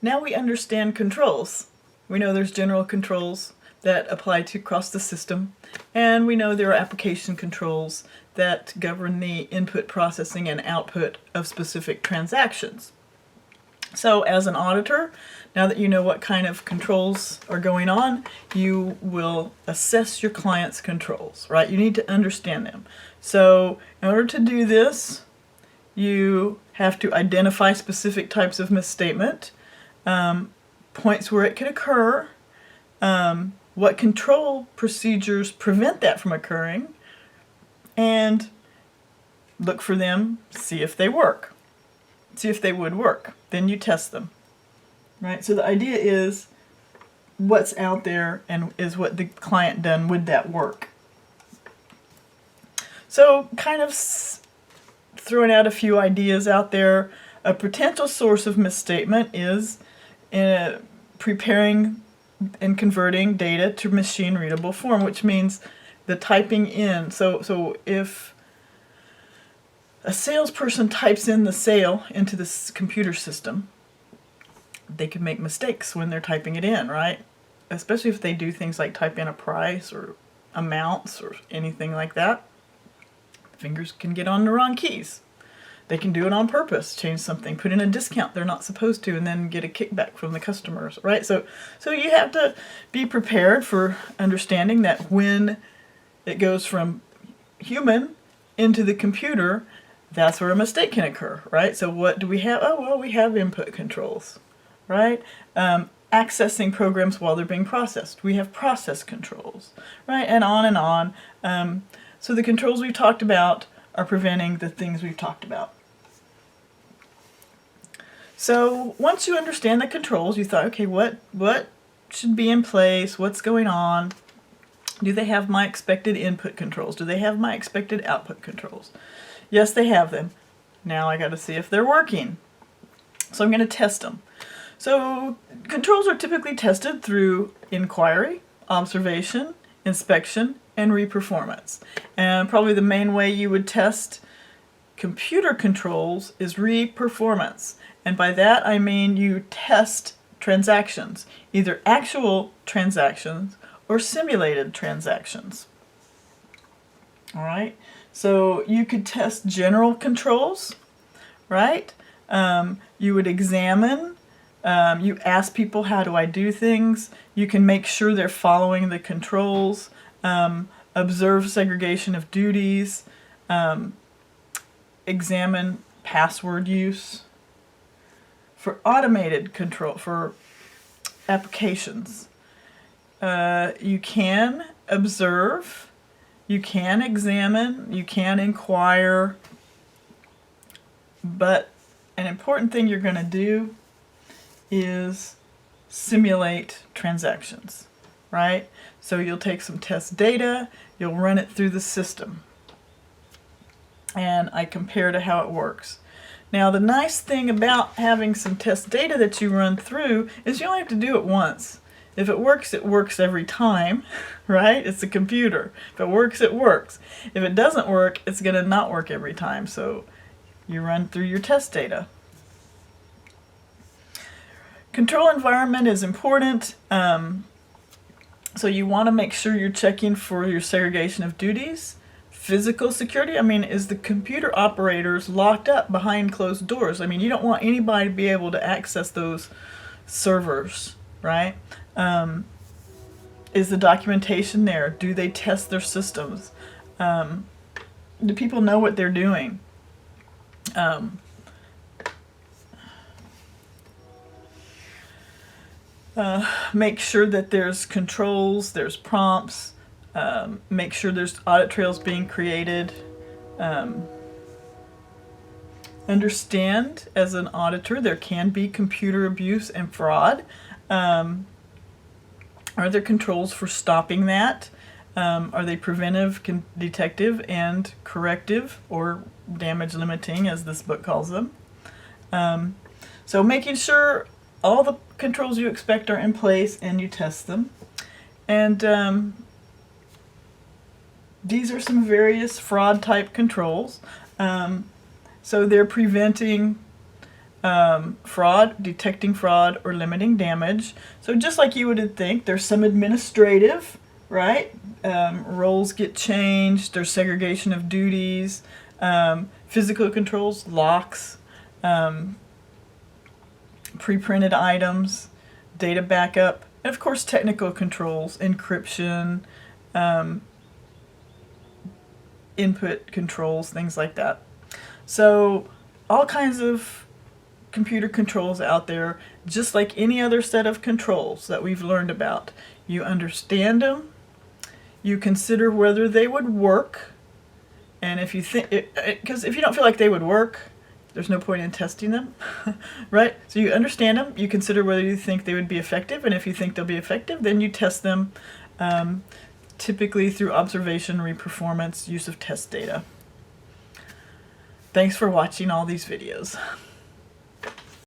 Now we understand controls. We know there's general controls that apply to across the system, and we know there are application controls that govern the input, processing, and output of specific transactions. So as an auditor, now that you know what kind of controls are going on, you will assess your client's controls, right? You need to understand them. So in order to do this, you have to identify specific types of misstatement, points where it could occur, what control procedures prevent that from occurring, and look for them, see if they work. See if they would work. Then you test them, right? So the idea is what's out there and is what the client done, would that work? So kind of throwing out a few ideas out there. A potential source of misstatement is preparing and converting data to machine readable form, which means the typing in. So if a salesperson types in the sale into this computer system, they can make mistakes when they're typing it in, right? Especially if they do things like type in a price or amounts or anything like that. Fingers can get on the wrong keys. They can do it on purpose, change something, put in a discount they're not supposed to, and then get a kickback from the customers, right? So you have to be prepared for understanding that when it goes from human into the computer, that's where a mistake can occur, right? So what do we have? Oh, well, we have input controls, right? Accessing programs while they're being processed. We have process controls, right? And on and on. So the controls we've talked about are preventing the things we've talked about. So once you understand the controls, you thought, okay, what should be in place? What's going on? Do they have my expected input controls? Do they have my expected output controls? Yes, they have them. Now I got to see if they're working. So I'm going to test them. So controls are typically tested through inquiry, observation, inspection, and reperformance. And probably the main way you would test computer controls is reperformance. And by that I mean you test transactions, either actual transactions or simulated transactions. All right, so you could test general controls, right? You would examine, you ask people, how do I do things? You can make sure they're following the controls, observe segregation of duties, examine password use. For automated control, for applications, you can observe, you can examine, you can inquire, but an important thing you're going to do is simulate transactions, right? So you'll take some test data, you'll run it through the system, and I compare to how it works. Now the nice thing about having some test data that you run through is you only have to do it once. If it works every time, right? It's a computer. If it works, it works. If it doesn't work, it's going to not work every time. So you run through your test data. Control environment is important. So you want to make sure you're checking for your segregation of duties. Physical security, I mean, is the computer operators locked up behind closed doors? I mean, you don't want anybody to be able to access those servers, right? Is the documentation there? Do they test their systems? Do people know what they're doing? Make sure that there's controls, there's prompts, make sure there's audit trails being created. Understand, as an auditor, there can be computer abuse and fraud. Are there controls for stopping that? Are they preventive, detective, and corrective, or damage limiting, as this book calls them? So making sure all the controls you expect are in place and you test them. And these are some various fraud type controls. So they're preventing Fraud, detecting fraud, or limiting damage. So just like you would think, there's some administrative, right? Roles get changed, there's segregation of duties, physical controls, locks, pre-printed items, data backup, and of course technical controls, encryption, input controls, things like that. So all kinds of computer controls out there, just like any other set of controls that we've learned about. You understand them, you consider whether they would work, and if you think, because if you don't feel like they would work, there's no point in testing them, right? So you understand them, you consider whether you think they would be effective, and if you think they'll be effective, then you test them, typically through observation, reperformance, use of test data. Thanks for watching all these videos.